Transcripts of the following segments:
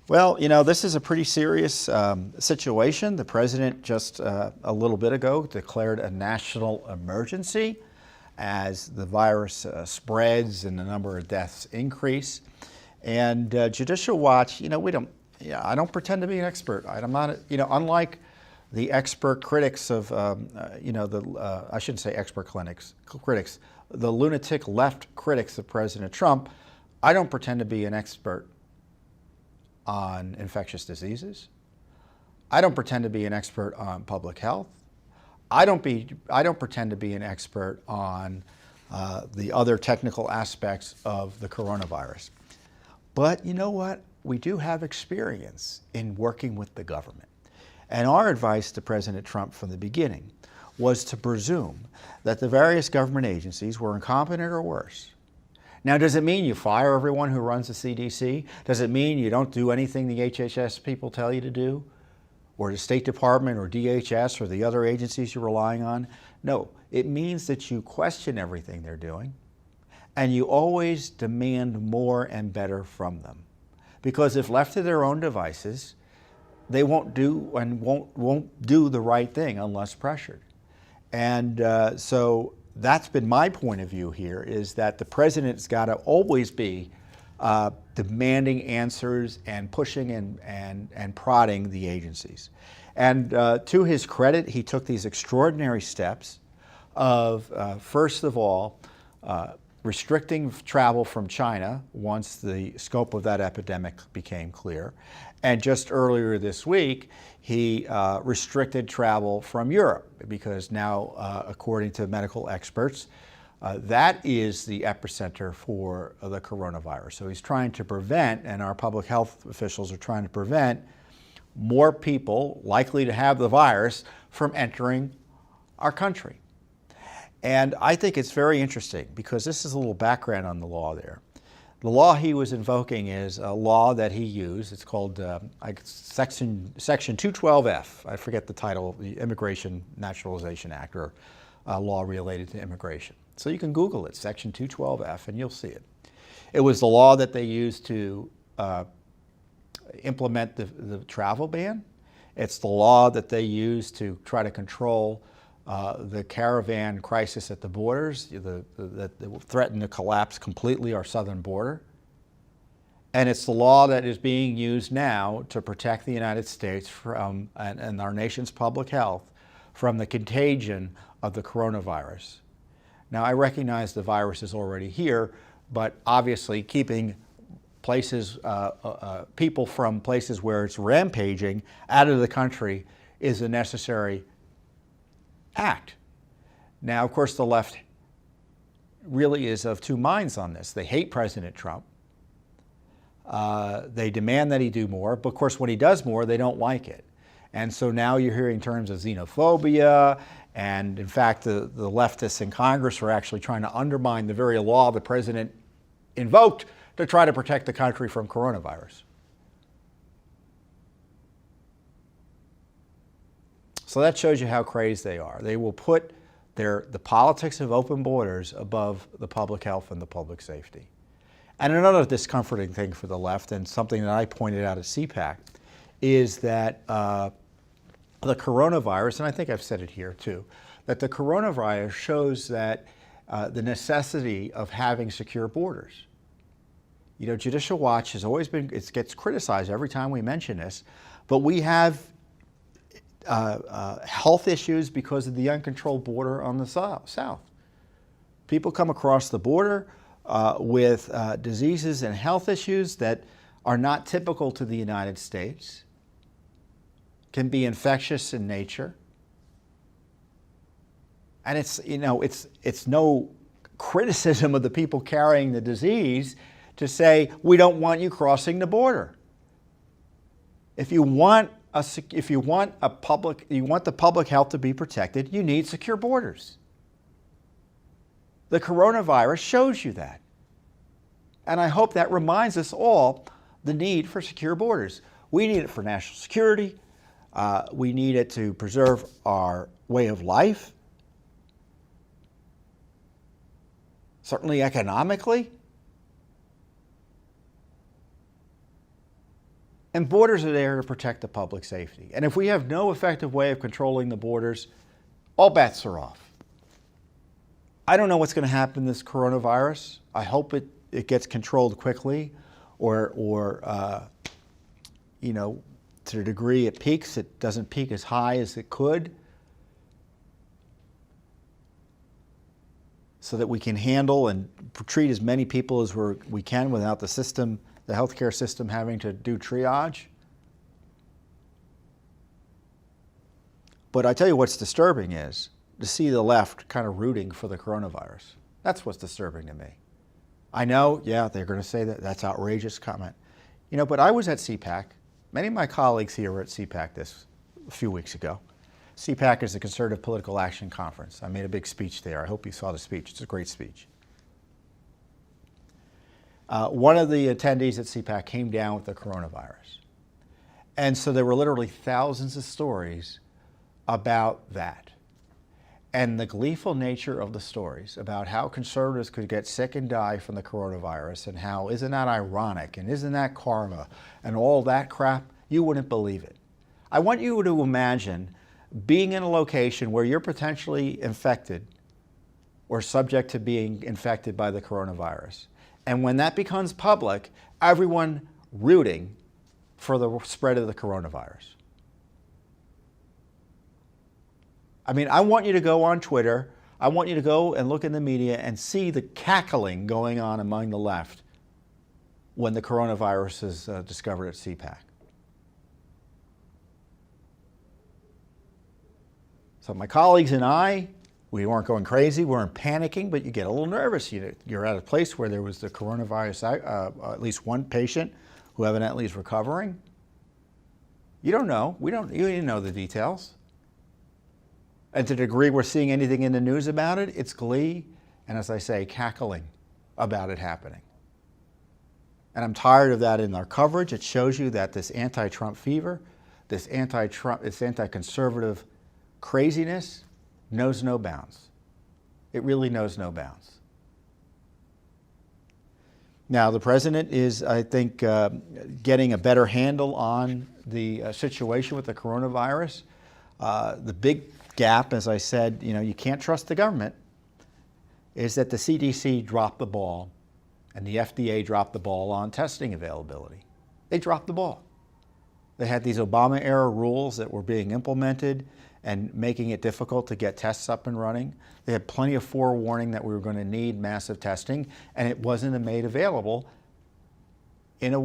Well, this is a pretty serious situation. The president just a little bit ago declared a national emergency as the virus spreads and the number of deaths increase. And Judicial Watch, I don't pretend to be an expert. I'm not, unlike the expert critics of, I shouldn't say expert critics, the lunatic left critics of President Trump, I don't pretend to be an expert on infectious diseases. I don't pretend to be an expert on public health. I don't pretend to be an expert on the other technical aspects of the coronavirus. But you know what? We do have experience in working with the government. And our advice to President Trump from the beginning was to presume that the various government agencies were incompetent or worse. Now, does it mean you fire everyone who runs the CDC? Does it mean you don't do anything the HHS people tell you to do? Or the State Department or DHS or the other agencies you're relying on? No, it means that you question everything they're doing and you always demand more and better from them. Because if left to their own devices, they won't do and won't do the right thing unless pressured. And so that's been my point of view here, is that the president's got to always be demanding answers and pushing and prodding the agencies. And to his credit, he took these extraordinary steps of, first of all, restricting travel from China once the scope of that epidemic became clear. And just earlier this week, he restricted travel from Europe because now, according to medical experts, that is the epicenter for the coronavirus. So he's trying to prevent, and our public health officials are trying to prevent, more people likely to have the virus from entering our country. And I think it's very interesting because this is a little background on the law there. The law he was invoking is a law that he used. It's called Section 212F. I forget the title, the Immigration Naturalization Act, or law related to immigration. So you can Google it, Section 212F, and you'll see it. It was the law that they used to implement the travel ban. It's the law that they used to try to control the caravan crisis at the borders that threatened to collapse completely our southern border. And it's the law that is being used now to protect the United States from, and our nation's public health from the contagion of the coronavirus. Now, I recognize the virus is already here, but obviously keeping places, people from places where it's rampaging out of the country is a necessary act. Now, of course, the left really is of two minds on this. They hate President Trump. They demand that he do more, but of course, when he does more, they don't like it. And so now you're hearing terms of xenophobia, and in fact, the leftists in Congress are actually trying to undermine the very law the president invoked to try to protect the country from coronavirus. So that shows you how crazed they are. They will put the politics of open borders above the public health and the public safety. And another discomforting thing for the left, and something that I pointed out at CPAC, is that the coronavirus, and I think I've said it here too, that the coronavirus shows that the necessity of having secure borders. Judicial Watch has always been, it gets criticized every time we mention this, but we have health issues because of the uncontrolled border on the south. People come across the border with diseases and health issues that are not typical to the United States, can be infectious in nature. And it's no criticism of the people carrying the disease to say, we don't want you crossing the border. If you want the public health to be protected, you need secure borders. The coronavirus shows you that. And I hope that reminds us all the need for secure borders. We need it for national security. We need it to preserve our way of life. Certainly economically. And borders are there to protect the public safety. And if we have no effective way of controlling the borders, all bets are off. I don't know what's going to happen to this coronavirus. I hope it gets controlled quickly, or you know, to the degree it peaks, it doesn't peak as high as it could, so that we can handle and treat as many people as we can without the system, the healthcare system, having to do triage. But I tell you what's disturbing is to see the left kind of rooting for the coronavirus. That's what's disturbing to me. I know, yeah, they're going to say that that's outrageous comment. You know, but I was at CPAC. Many of my colleagues here were at CPAC a few weeks ago. CPAC is the Conservative Political Action Conference. I made a big speech there. I hope you saw the speech. It's a great speech. One of the attendees at CPAC came down with the coronavirus. And so there were literally thousands of stories about that. And the gleeful nature of the stories about how conservatives could get sick and die from the coronavirus, and how isn't that ironic, and isn't that karma, and all that crap, you wouldn't believe it. I want you to imagine being in a location where you're potentially infected or subject to being infected by the coronavirus. And when that becomes public, everyone rooting for the spread of the coronavirus. I mean, I want you to go on Twitter, I want you to go and look in the media and see the cackling going on among the left when the coronavirus is discovered at CPAC. So my colleagues and I, we weren't going crazy, we weren't panicking, but you get a little nervous. You're at a place where there was the coronavirus, at least one patient who evidently is recovering. You don't know. You didn't know the details. And to the degree we're seeing anything in the news about it, it's glee and, as I say, cackling about it happening. And I'm tired of that in our coverage. It shows you that this anti-Trump fever, this anti-conservative craziness knows no bounds. It really knows no bounds. Now, the president is, I think, getting a better handle on the situation with the coronavirus. The big gap, as I said, you can't trust the government, is that the CDC dropped the ball and the FDA dropped the ball on testing availability. They dropped the ball. They had these Obama-era rules that were being implemented and making it difficult to get tests up and running. They had plenty of forewarning that we were going to need massive testing, and it wasn't made available in a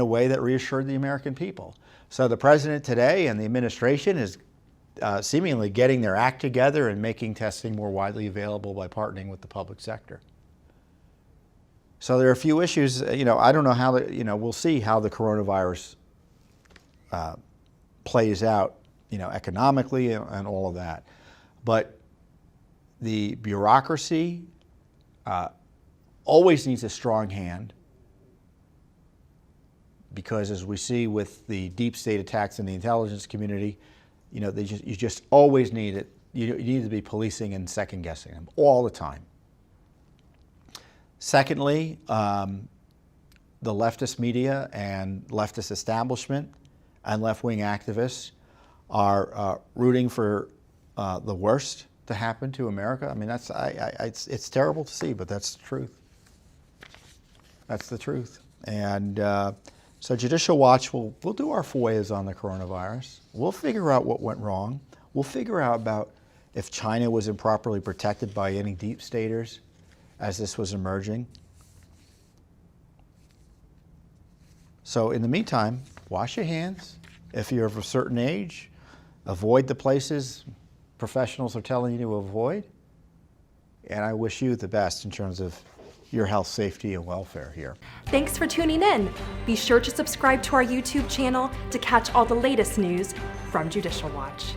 way that reassured the American people. So the president today and the administration is seemingly getting their act together and making testing more widely available by partnering with the public sector. So there are a few issues, I don't know how, we'll see how the coronavirus plays out, economically and all of that. But the bureaucracy always needs a strong hand, because as we see with the deep state attacks in the intelligence community, you just always need it. You need to be policing and second guessing them all the time. Secondly, the leftist media and leftist establishment and left-wing activists are rooting for the worst to happen to America. I mean, it's terrible to see, but that's the truth. That's the truth. And so Judicial Watch, we'll do our FOIAs on the coronavirus. We'll figure out what went wrong. We'll figure out about if China was improperly protected by any deep staters as this was emerging. So in the meantime, wash your hands. If you're of a certain age, avoid the places professionals are telling you to avoid. And I wish you the best in terms of your health, safety, and welfare here. Thanks for tuning in. Be sure to subscribe to our YouTube channel to catch all the latest news from Judicial Watch.